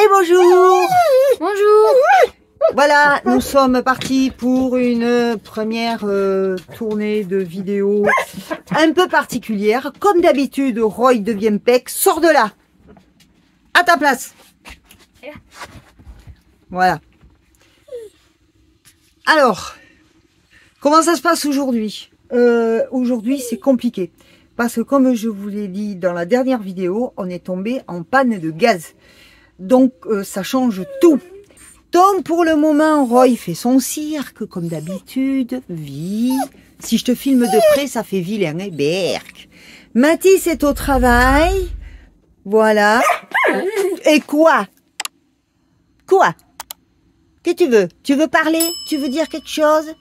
Et bonjour. Bonjour. Voilà, nous sommes partis pour une première tournée de vidéo un peu particulière. Comme d'habitude, Roy de Viempec, sors de là. À ta place. Voilà. Alors, comment ça se passe aujourd'hui? Aujourd'hui, c'est compliqué. Parce que comme je vous l'ai dit dans la dernière vidéo, on est tombé en panne de gaz. Donc, ça change tout. Donc, pour le moment, Roy fait son cirque, comme d'habitude. Vie. Si je te filme de près, ça fait vilain, hein, berk. Mathis est au travail. Voilà. Et quoi? Quoi? Qu'est-ce que tu veux? Tu veux parler? Tu veux dire quelque chose?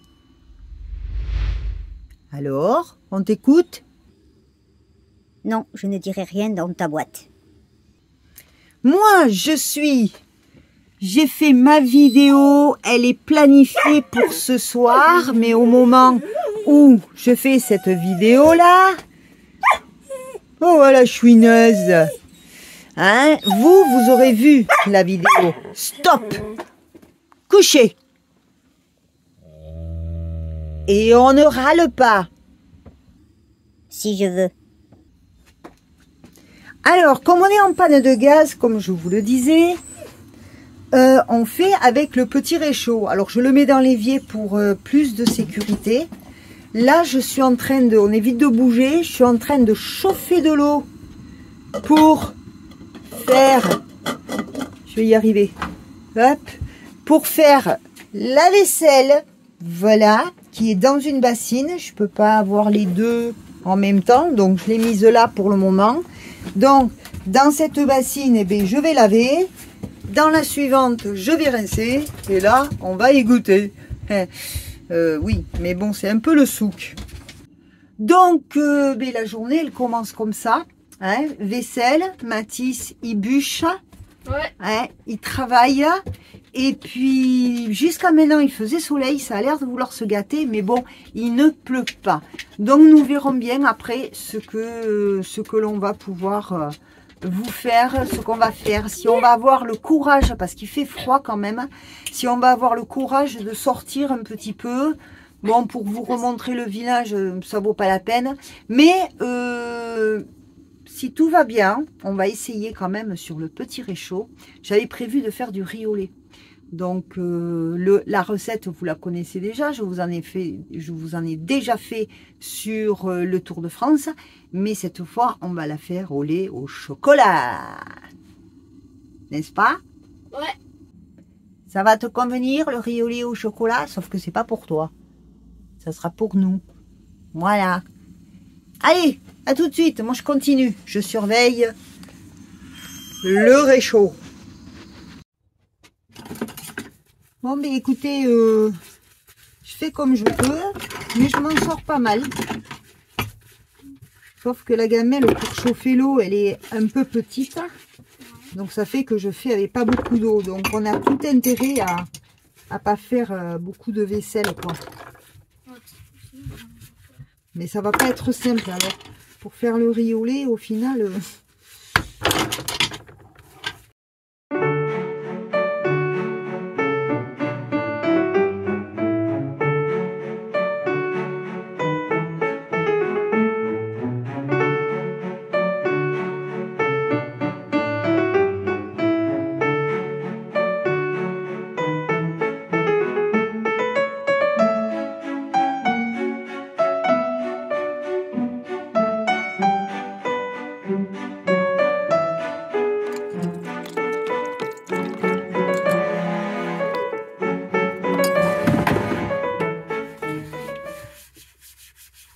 Alors, on t'écoute? Non, je ne dirai rien dans ta boîte. Moi, j'ai fait ma vidéo, elle est planifiée pour ce soir, mais au moment où je fais cette vidéo-là, oh voilà, chouineuse, hein, vous aurez vu la vidéo. Stop, couchez. Et on ne râle pas. Si je veux. Alors, comme on est en panne de gaz, comme je vous le disais, on fait avec le petit réchaud. Alors, je le mets dans l'évier pour plus de sécurité. Là, je suis en train de... On évite de bouger. Je suis en train de chauffer de l'eau pour faire... Je vais y arriver. Hop. Pour faire la vaisselle. Voilà. Qui est dans une bassine. Je peux pas avoir les deux en même temps. Donc, je l'ai mise là pour le moment. Donc, dans cette bassine, eh bien, je vais laver. Dans la suivante, je vais rincer. Et là, on va égoutter. Oui, mais bon, c'est un peu le souk. Donc, ben, la journée, elle commence comme ça. Hein, vaisselle, Mathis, il bûche. Ouais. Hein, il travaille. Et puis, jusqu'à maintenant, il faisait soleil. Ça a l'air de vouloir se gâter. Mais bon, il ne pleut pas. Donc, nous verrons bien après ce que l'on va pouvoir... vous faire ce qu'on va faire, si on va avoir le courage, parce qu'il fait froid quand même, si on va avoir le courage de sortir un petit peu. Bon, pour vous remontrer le village, ça vaut pas la peine, mais si tout va bien, on va essayer quand même sur le petit réchaud. J'avais prévu de faire du riz au lait. Donc la recette, vous la connaissez déjà, je vous en ai déjà fait sur le Tour de France, mais cette fois on va la faire au lait au chocolat, n'est-ce pas? Ouais. Ça va te convenir, le riz au lait au chocolat, sauf que c'est pas pour toi, ça sera pour nous. Voilà. Allez, à tout de suite, moi je continue, je surveille le réchaud. Bon, mais écoutez, je fais comme je peux, mais je m'en sors pas mal. Sauf que la gamelle pour chauffer l'eau, elle est un peu petite. Donc ça fait que je fais avec pas beaucoup d'eau. Donc on a tout intérêt à pas faire beaucoup de vaisselle, quoi. Mais ça va pas être simple, alors. Pour faire le riz au lait, au final...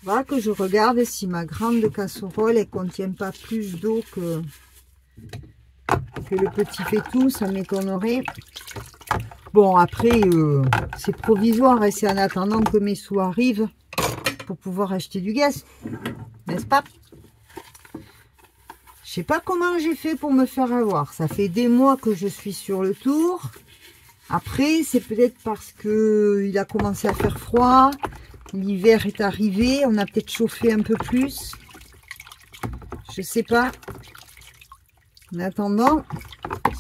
Voilà que je regarde si ma grande casserole elle contient pas plus d'eau que le petit fétou, ça m'étonnerait. Bon, après, c'est provisoire et c'est en attendant que mes sous arrivent pour pouvoir acheter du gaz, n'est-ce pas? Je sais pas comment j'ai fait pour me faire avoir. Ça fait des mois que je suis sur le tour. Après, c'est peut-être parce que il a commencé à faire froid. L'hiver est arrivé, on a peut-être chauffé un peu plus. Je sais pas. En attendant,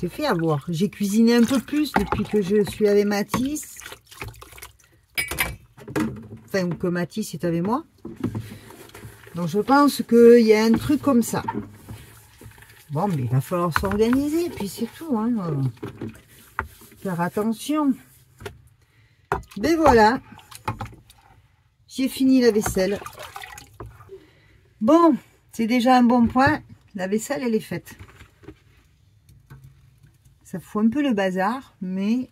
s'est fait avoir. J'ai cuisiné un peu plus depuis que je suis avec Mathis. Enfin, que Mathis est avec moi. Donc je pense qu'il y a un truc comme ça. Bon, mais il va falloir s'organiser, puis c'est tout. Hein. Faire attention. Ben voilà. J'ai fini la vaisselle. Bon, c'est déjà un bon point. La vaisselle, elle est faite. Ça fout un peu le bazar, mais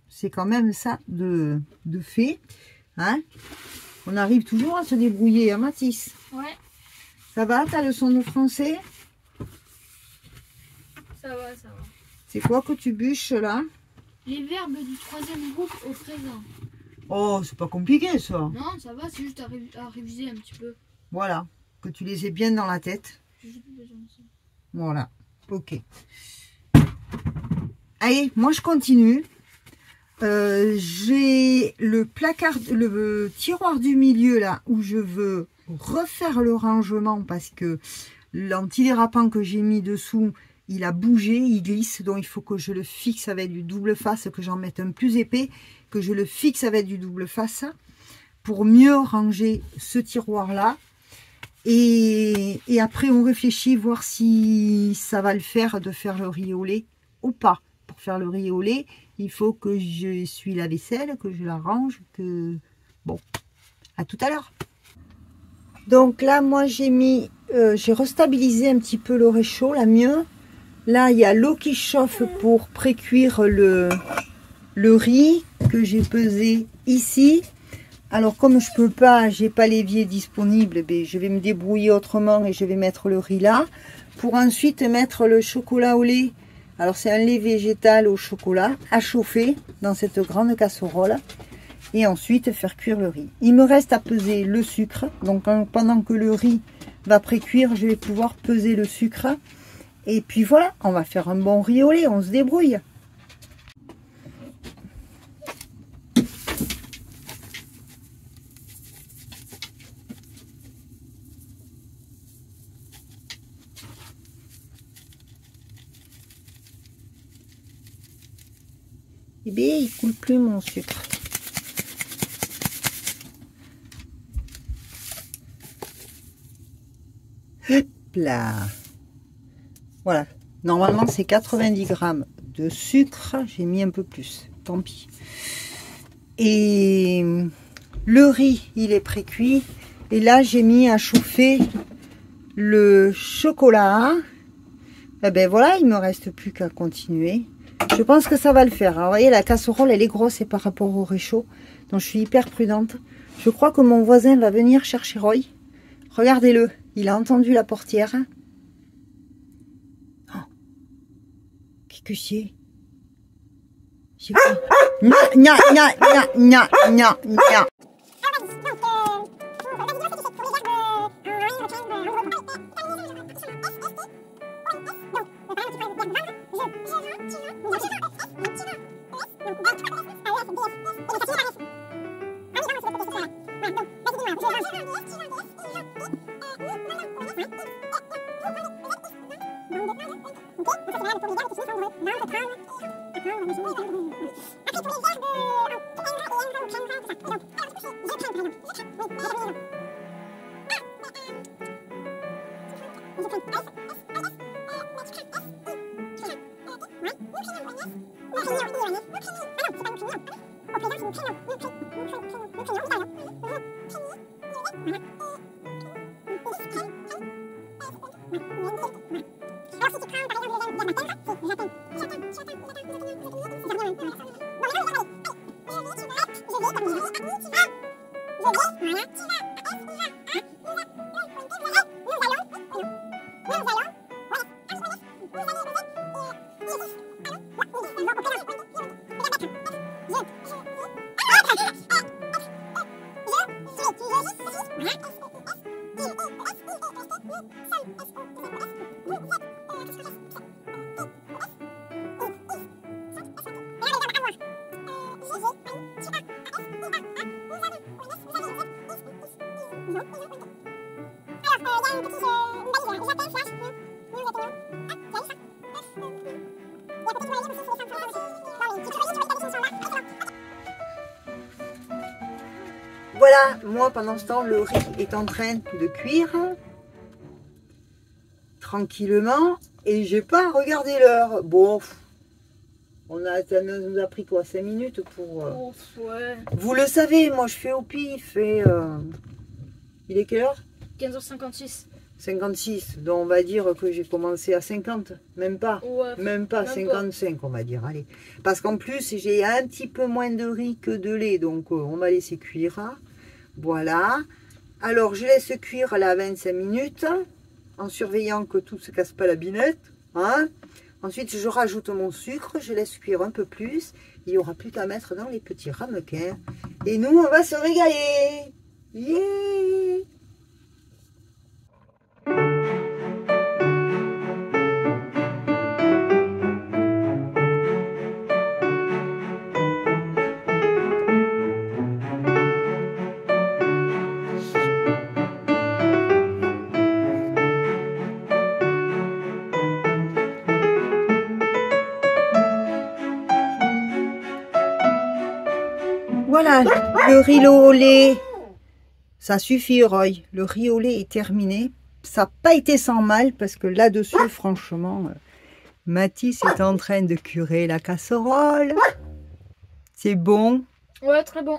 c'est quand même ça de fait. Hein? On arrive toujours à se débrouiller, hein, Mathis? Ouais. Ça va, ta leçon de français? Ça va, ça va. C'est quoi que tu bûches là? Les verbes du troisième groupe au présent. Oh, c'est pas compliqué ça. Non, ça va, c'est juste à réviser un petit peu. Voilà, que tu les aies bien dans la tête. J'ai juste besoin de ça. Voilà, ok. Allez, moi je continue. J'ai le placard, le tiroir du milieu là où je veux refaire le rangement parce que l'antidérapant que j'ai mis dessous, il a bougé, il glisse, donc il faut que je le fixe avec du double face, que j'en mette un plus épais, que je le fixe avec du double face pour mieux ranger ce tiroir là. Et après on réfléchit voir si ça va le faire de faire le riz au lait ou pas. Pour faire le riz au lait, il faut que je essuie la vaisselle, que je la range, que... Bon, à tout à l'heure. Donc là, moi, j'ai restabilisé un petit peu le réchaud, là, mieux. Là, il y a l'eau qui chauffe pour pré-cuire le riz que j'ai pesé ici. Alors, comme je peux pas, j'ai pas l'évier disponible, ben, je vais me débrouiller autrement et je vais mettre le riz là. Pour ensuite mettre le chocolat au lait. Alors c'est un lait végétal au chocolat à chauffer dans cette grande casserole et ensuite faire cuire le riz. Il me reste à peser le sucre, donc pendant que le riz va pré-cuire, je vais pouvoir peser le sucre. Et puis voilà, on va faire un bon riz au lait, on se débrouille. Eh bien, il coule plus mon sucre. Hop là. Voilà. Normalement, c'est 90 grammes de sucre. J'ai mis un peu plus. Tant pis. Et le riz, il est pré-cuit. Et là, j'ai mis à chauffer le chocolat. Et ben voilà, il me reste plus qu'à continuer. Je pense que ça va le faire. Alors, vous voyez, la casserole, elle est grosse et par rapport au réchaud. Donc, je suis hyper prudente. Je crois que mon voisin va venir chercher Roy. Regardez-le. Il a entendu la portière. Oh. Qu'est-ce que c'est? C'est quoi? Nya, nya, nya, nya, nya, nya. voilà, moi pendant ce temps, le riz est en train de cuire tranquillement et j'ai pas regardé l'heure. Bon, ça nous a pris quoi, 5 minutes pour... Ouais. Vous le savez, moi je fais au pif et... Il est quelle heure? 15h56. 56, donc on va dire que j'ai commencé à 50, même pas, Ouais, même pas, 55 on va dire, allez. Parce qu'en plus j'ai un petit peu moins de riz que de lait, donc on va laisser cuire, hein. Voilà. Alors je laisse cuire là 25 minutes, en surveillant que tout ne se casse pas la binette, hein. Ensuite je rajoute mon sucre, je laisse cuire un peu plus, il n'y aura plus qu'à mettre dans les petits ramequins, et nous on va se régaler. Yeah. Voilà, le riz au lait, ça suffit Roy, le riz au lait est terminé. Ça n'a pas été sans mal parce que là-dessus, franchement, Mathis est en train de curer la casserole. C'est bon. Ouais, très bon.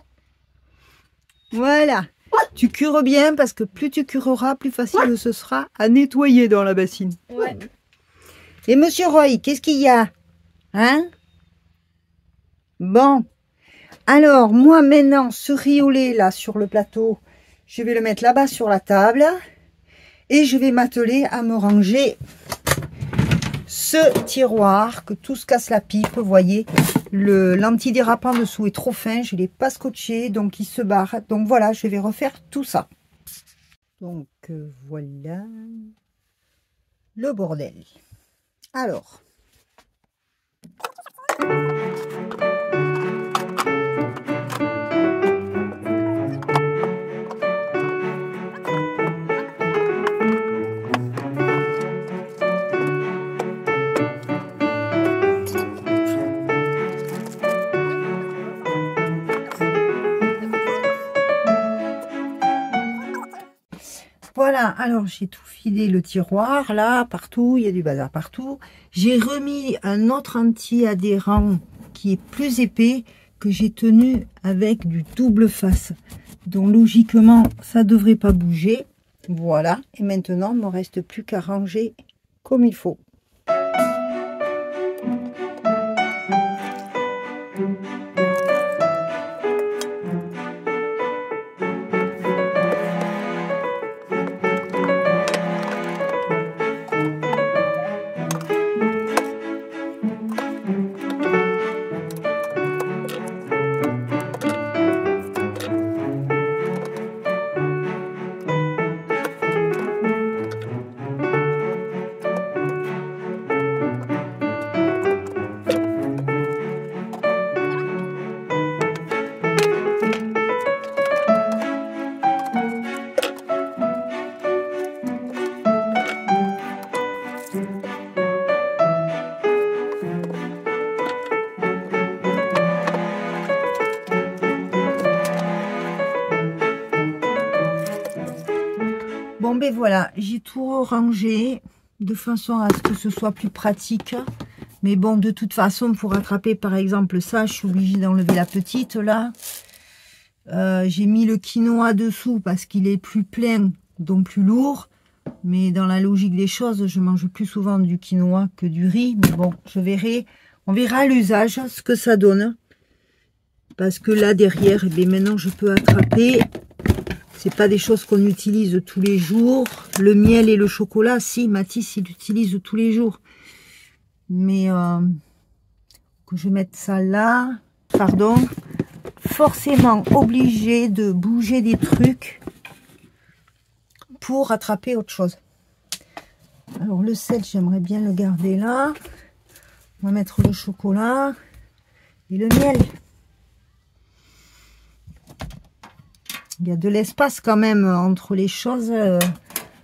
Voilà, tu cures bien parce que plus tu cureras, plus facile ce sera à nettoyer dans la bassine. Ouais. Et monsieur Roy, qu'est-ce qu'il y a? Hein? Bon. Alors, moi, maintenant, ce riz au lait, là, sur le plateau, je vais le mettre là-bas sur la table. Et je vais m'atteler à me ranger ce tiroir, que tout se casse la pipe, vous voyez. L'antidérapant dessous est trop fin, je ne l'ai pas scotché, donc il se barre. Donc voilà, je vais refaire tout ça. Donc, voilà le bordel. Alors... Voilà, alors j'ai tout filé le tiroir, là, partout, il y a du bazar partout. J'ai remis un autre anti-adhérent qui est plus épais, que j'ai tenu avec du double face. Donc logiquement, ça devrait pas bouger. Voilà, et maintenant, il ne me reste plus qu'à ranger comme il faut. Bon ben voilà, j'ai tout rangé de façon à ce que ce soit plus pratique. Mais bon, de toute façon, pour attraper par exemple ça, je suis obligée d'enlever la petite là. J'ai mis le quinoa dessous parce qu'il est plus plein, donc plus lourd. Mais dans la logique des choses, je mange plus souvent du quinoa que du riz. Mais bon, je verrai, on verra à l'usage ce que ça donne. Parce que là derrière, eh bien, maintenant je peux attraper. C'est pas des choses qu'on utilise tous les jours. Le miel et le chocolat, si, Mathis, il l'utilise tous les jours. Mais que je mette ça là, pardon, forcément obligé de bouger des trucs pour attraper autre chose. Alors le sel, j'aimerais bien le garder là. On va mettre le chocolat et le miel. Il y a de l'espace quand même entre les choses.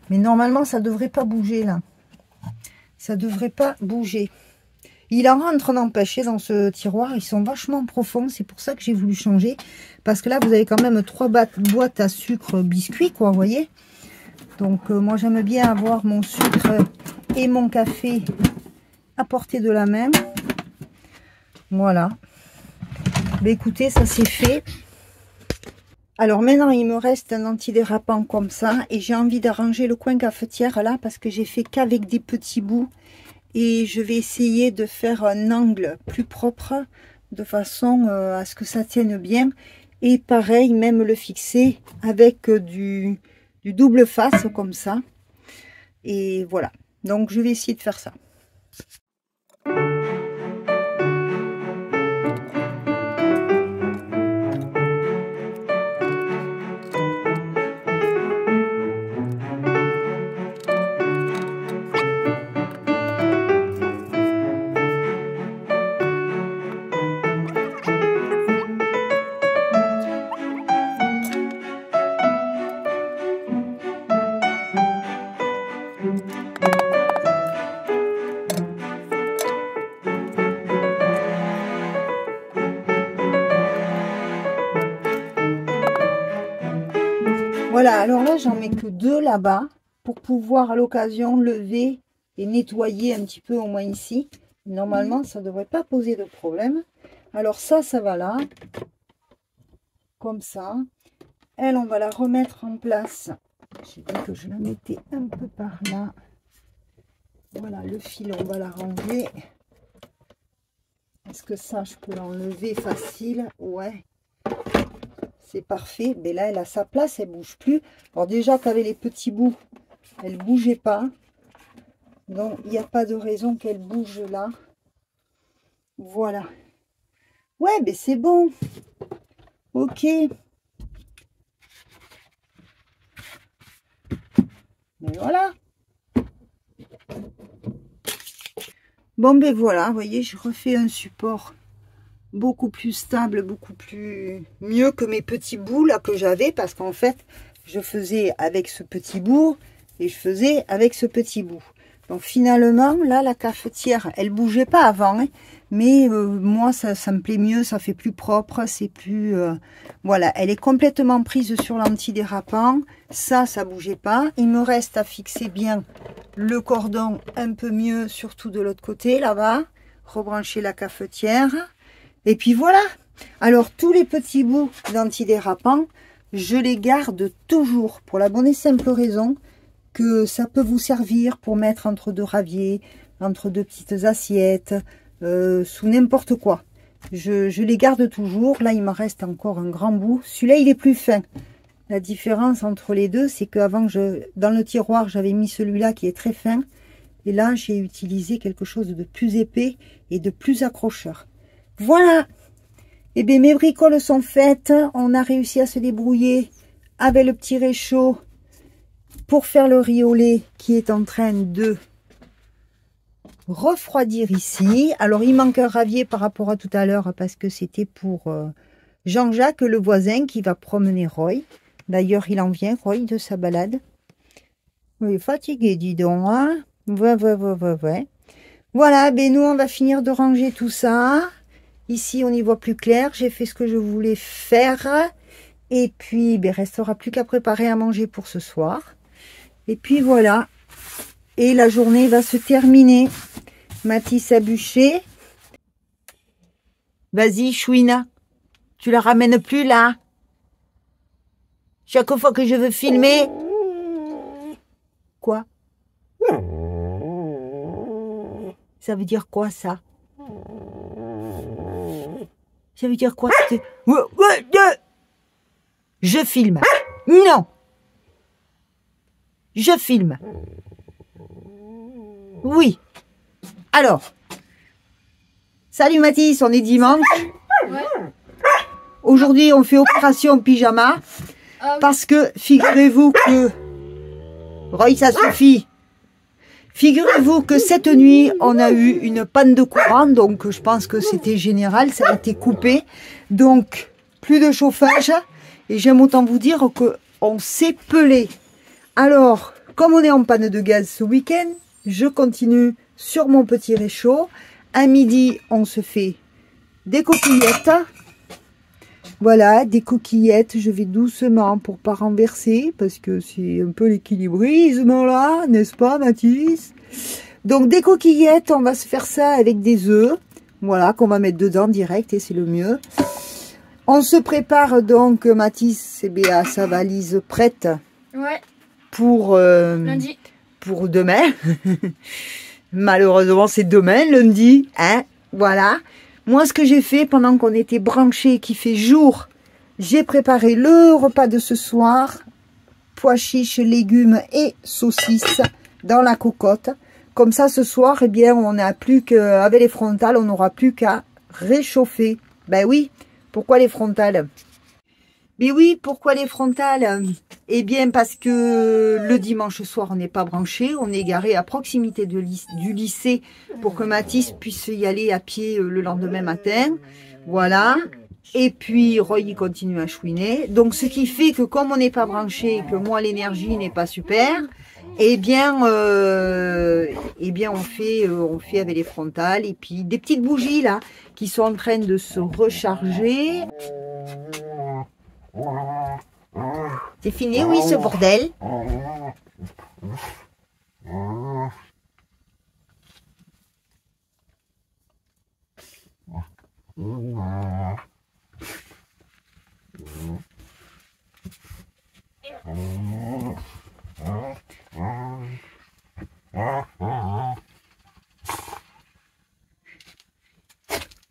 Mais normalement, ça ne devrait pas bouger là. Ça ne devrait pas bouger. Il en rentre n'empêche dans ce tiroir. Ils sont vachement profonds. C'est pour ça que j'ai voulu changer. Parce que là, vous avez quand même 3 boîtes à sucre biscuit, quoi, vous voyez. Donc, moi, j'aime bien avoir mon sucre et mon café à portée de la main. Voilà. Mais écoutez, ça c'est fait. Alors maintenant, il me reste un antidérapant comme ça. Et j'ai envie d'arranger le coin cafetière là. Parce que j'ai fait qu'avec des petits bouts. Et je vais essayer de faire un angle plus propre. De façon à ce que ça tienne bien. Et pareil, même le fixer avec du double face comme ça. Et voilà. Donc je vais essayer de faire ça. Voilà, alors là, j'en mets que 2 là-bas pour pouvoir à l'occasion lever et nettoyer un petit peu au moins ici. Normalement, ça ne devrait pas poser de problème. Alors ça va là, comme ça. Elle, on va la remettre en place. J'ai dit que je la mettais un peu par là. Voilà, le fil, on va la ranger. Est-ce que ça, je peux l'enlever facile? Ouais. C'est parfait, mais là elle a sa place, elle bouge plus. Alors déjà qu'avec les petits bouts, elle bougeait pas. Donc il n'y a pas de raison qu'elle bouge là. Voilà. Ouais, mais c'est bon. Ok. Mais voilà. Bon ben voilà, vous voyez, je refais un support beaucoup plus stable, beaucoup plus mieux que mes petits bouts là que j'avais, parce qu'en fait je faisais avec ce petit bout et je faisais avec ce petit bout. Donc finalement là la cafetière elle bougeait pas avant, hein, mais moi ça me plaît mieux, ça fait plus propre, c'est plus voilà, elle est complètement prise sur l'antidérapant. Ça bougeait pas. Il me reste à fixer bien le cordon un peu mieux, surtout de l'autre côté là-bas, rebrancher la cafetière. Et puis voilà. Alors tous les petits bouts d'antidérapant, je les garde toujours pour la bonne et simple raison que ça peut vous servir pour mettre entre 2 raviers, entre 2 petites assiettes, sous n'importe quoi. Je les garde toujours. Là, il me reste encore un grand bout. Celui-là, il est plus fin. La différence entre les deux, c'est qu'avant, dans le tiroir, j'avais mis celui-là qui est très fin. Et là, j'ai utilisé quelque chose de plus épais et de plus accrocheur. Voilà. Et bien, mes bricoles sont faites. On a réussi à se débrouiller avec le petit réchaud pour faire le riz au lait qui est en train de refroidir ici. Alors, il manque un ravier par rapport à tout à l'heure parce que c'était pour Jean-Jacques, le voisin, qui va promener Roy. D'ailleurs, il en vient, Roy, de sa balade. Il est fatigué, dis donc, hein. Ouais. Voilà, ben nous, on va finir de ranger tout ça. Ici, on y voit plus clair. J'ai fait ce que je voulais faire. Et puis, ben, restera plus qu'à préparer à manger pour ce soir. Et puis, voilà. Et la journée va se terminer. Mathis a bûché. Vas-y, Chouina. Tu la ramènes plus, là. Chaque fois que je veux filmer. Quoi? Ça veut dire quoi, ça? Ça veut dire quoi? Je filme. Non. Je filme. Oui. Alors. Salut Mathis, on est dimanche. Ouais. Aujourd'hui, on fait opération pyjama. Parce que, figurez-vous que... Roy, ça suffit. Figurez-vous que cette nuit, on a eu une panne de courant. Donc, je pense que c'était général. Ça a été coupé. Donc, plus de chauffage. Et j'aime autant vous dire qu'on s'est pelé. Alors, comme on est en panne de gaz ce week-end, je continue sur mon petit réchaud À midi, on se fait des coquillettes. Voilà, des coquillettes. Je vais doucement pour pas renverser parce que c'est un peu l'équilibrisme là, n'est-ce pas, Mathis? Donc des coquillettes, on va se faire ça avec des œufs. Voilà, qu'on va mettre dedans direct et c'est le mieux. On se prépare donc, Mathis, eh bien, sa valise prête. Ouais. Pour Lundi. Pour demain. Malheureusement, c'est demain, lundi. Hein, voilà. Moi, ce que j'ai fait pendant qu'on était branchés, qu'il fait jour, j'ai préparé le repas de ce soir. Pois chiches, légumes et saucisses dans la cocotte. Comme ça, ce soir, eh bien, on n'a plus qu'avec les frontales, on n'aura plus qu'à réchauffer. Ben oui, pourquoi les frontales? Mais oui, pourquoi les frontales? Eh bien, parce que le dimanche soir, on n'est pas branché. On est garé à proximité du lycée pour que Mathis puisse y aller à pied le lendemain matin. Voilà. Et puis, Roy, il continue à chouiner. Donc, ce qui fait que comme on n'est pas branché et que moi, l'énergie n'est pas super, eh bien, on fait avec les frontales. Et puis, des petites bougies, là, qui sont en train de se recharger. C'est fini, oui, ce bordel.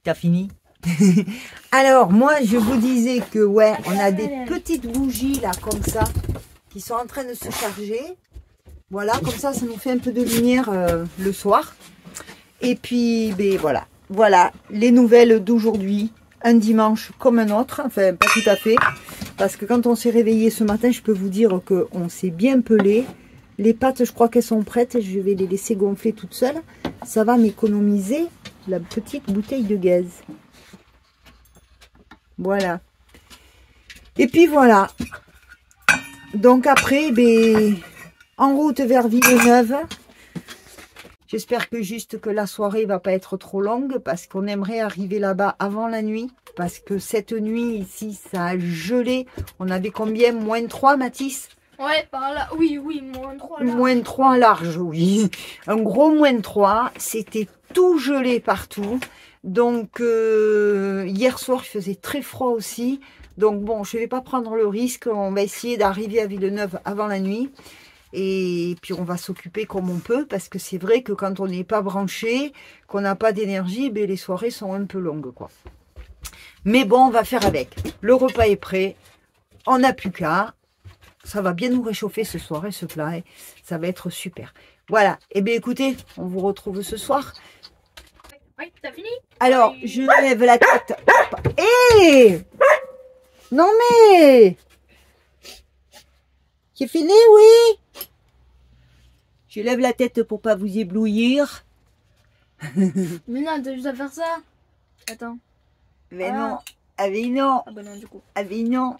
T'as fini? Alors, moi, je vous disais que, ouais, on a des petites bougies, là, comme ça, qui sont en train de se charger. Voilà, comme ça nous fait un peu de lumière le soir. Et puis, ben, voilà. Voilà, les nouvelles d'aujourd'hui. Un dimanche comme un autre. Enfin, pas tout à fait. Parce que quand on s'est réveillé ce matin, je peux vous dire qu'on s'est bien pelé. Les pâtes, je crois qu'elles sont prêtes. Je vais les laisser gonfler toutes seules. Ça va m'économiser la petite bouteille de gaz. Voilà. Et puis voilà. Donc après, ben, en route vers Villeneuve. J'espère que la soirée va pas être trop longue parce qu'on aimerait arriver là-bas avant la nuit. Parce que cette nuit ici, ça a gelé. On avait combien? -3, Mathis? Ouais, par là. Oui, -3 large. -3 large, oui. Un gros -3. C'était tout gelé partout. Donc, hier soir, il faisait très froid aussi. Donc, bon, je ne vais pas prendre le risque. On va essayer d'arriver à Villeneuve avant la nuit. Et puis, on va s'occuper comme on peut. Parce que c'est vrai que quand on n'est pas branché, qu'on n'a pas d'énergie, ben, les soirées sont un peu longues, quoi. Mais bon, on va faire avec. Le repas est prêt. On n'a plus qu'à. Ça va bien nous réchauffer ce soir, et ce plat. Et ça va être super. Voilà. Eh bien, écoutez, on vous retrouve ce soir. Oui, t'as fini? Alors, je lève la tête. Hé! Non mais! C'est fini, oui? Je lève la tête pour pas vous éblouir. Mais non, t'as juste à faire ça. Attends. Mais non. Ah mais non. Ah bah non, du coup. Ah mais non.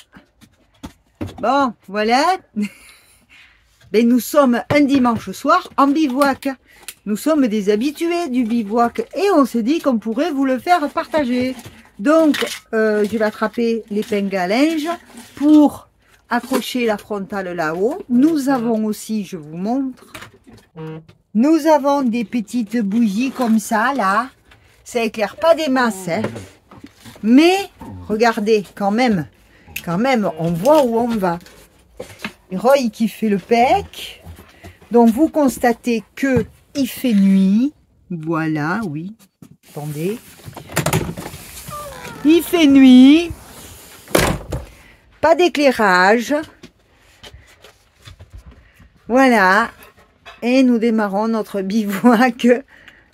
Bon, voilà. Ben, nous sommes un dimanche soir en bivouac. Nous sommes des habitués du bivouac et on s'est dit qu'on pourrait vous le faire partager. Donc, je vais attraper l'épingle à linge pour accrocher la frontale là-haut. Nous avons aussi, je vous montre, nous avons des petites bougies comme ça, là. Ça éclaire pas des masses, hein. Mais, regardez, quand même, on voit où on va. Roy qui fait le pec. Donc, vous constatez que il fait nuit. Voilà, oui. Attendez. Il fait nuit. Pas d'éclairage. Voilà. Et nous démarrons notre bivouac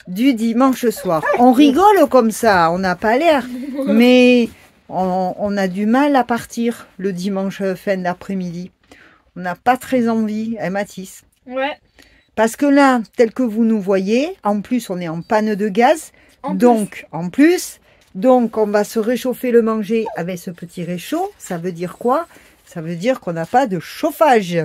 du dimanche soir. On rigole comme ça, on n'a pas l'air. Mais on a du mal à partir le dimanche fin d'après-midi. On n'a pas très envie, hein, Mathis? Ouais. Parce que là, tel que vous nous voyez, en plus, on est en panne de gaz. Donc, on va se réchauffer le manger avec ce petit réchaud. Ça veut dire quoi? Ça veut dire qu'on n'a pas de chauffage.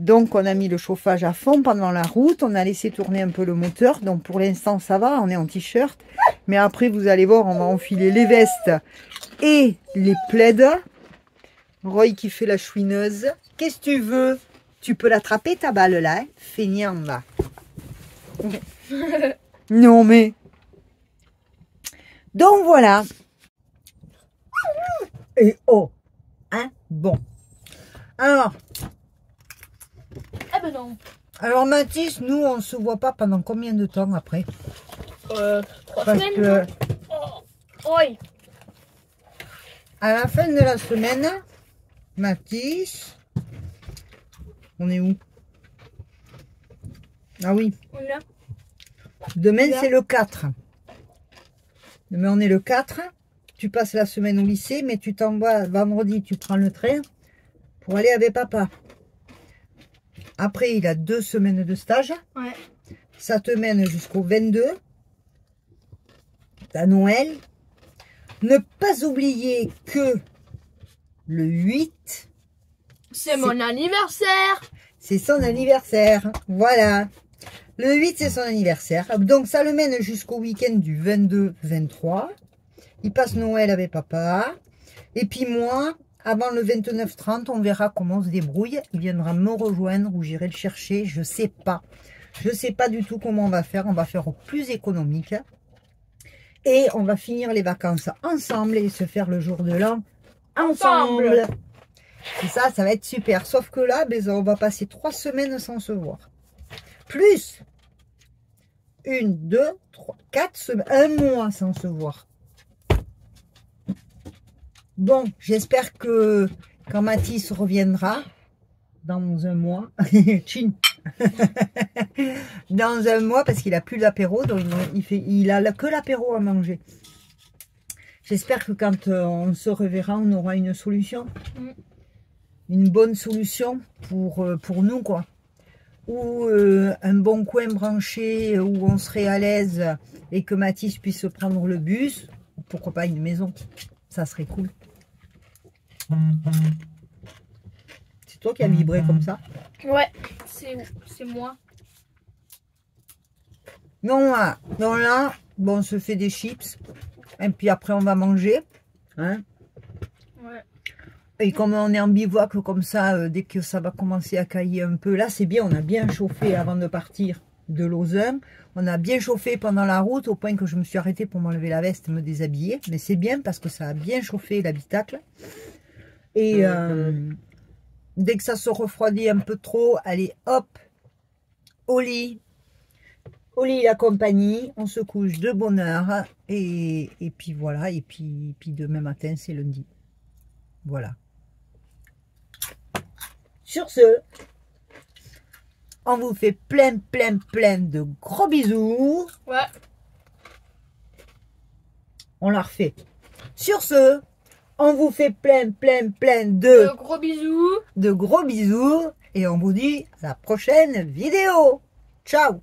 Donc, on a mis le chauffage à fond pendant la route. On a laissé tourner un peu le moteur. Donc, pour l'instant, ça va. On est en t-shirt. Mais après, vous allez voir, on va enfiler les vestes et les plaids. Roy qui fait la chouineuse. Qu'est-ce que tu veux? Tu peux l'attraper, ta balle, là. Hein, feignant, là. Non, mais... Donc, voilà. Et oh. Hein? Bon. Alors... Ah ben non. Alors Mathis, nous on se voit pas pendant combien de temps après? 3 Parce semaines. que Oui. à la fin de la semaine, Mathis, on est où? Ah oui, On est là. demain Là. c'est le 4. Demain on est le 4. Tu passes la semaine au lycée, mais tu t'en vas vendredi, tu prends le train pour aller avec papa. Après, il a 2 semaines de stage. Ouais. Ça te mène jusqu'au 22. À Noël. Ne pas oublier que le 8, C'est mon anniversaire. c'est son anniversaire. Voilà. Le 8, c'est son anniversaire. Donc, ça le mène jusqu'au week-end du 22-23. Il passe Noël avec papa. Et puis moi... Avant le 29-30, on verra comment on se débrouille. Il viendra me rejoindre ou j'irai le chercher. Je sais pas. Je sais pas du tout comment on va faire. On va faire au plus économique. Et on va finir les vacances ensemble et se faire le jour de l'an ensemble. Et ça va être super. Sauf que là, ben, on va passer 3 semaines sans se voir. Plus 1, 2, 3, 4 semaines. 1 mois sans se voir. Bon, j'espère que quand Mathis reviendra, dans un mois, Chin, dans un mois, parce qu'il n'a plus l'apéro, donc il a que l'apéro à manger. J'espère que quand on se reverra, on aura une solution. Une bonne solution pour nous, quoi. Ou un bon coin branché où on serait à l'aise et que Mathis puisse prendre le bus. Pourquoi pas une maison? Ça serait cool. C'est toi qui as vibré comme ça? Ouais, c'est moi. Non, là, bon, on se fait des chips. Et puis après, on va manger. Hein? Ouais. Et comme on est en bivouac comme ça, dès que ça va commencer à cailler un peu, là, c'est bien. On a bien chauffé avant de partir de Lausanne. On a bien chauffé pendant la route, au point que je me suis arrêtée pour m'enlever la veste et me déshabiller. Mais c'est bien parce que ça a bien chauffé l'habitacle. Et dès que ça se refroidit un peu trop, allez hop, au lit la compagnie, on se couche de bonne heure et puis voilà, et puis demain matin c'est lundi. Voilà. Sur ce, on vous fait plein de gros bisous. Ouais. On la refait. Sur ce, on vous fait plein de gros bisous. Et on vous dit à la prochaine vidéo. Ciao.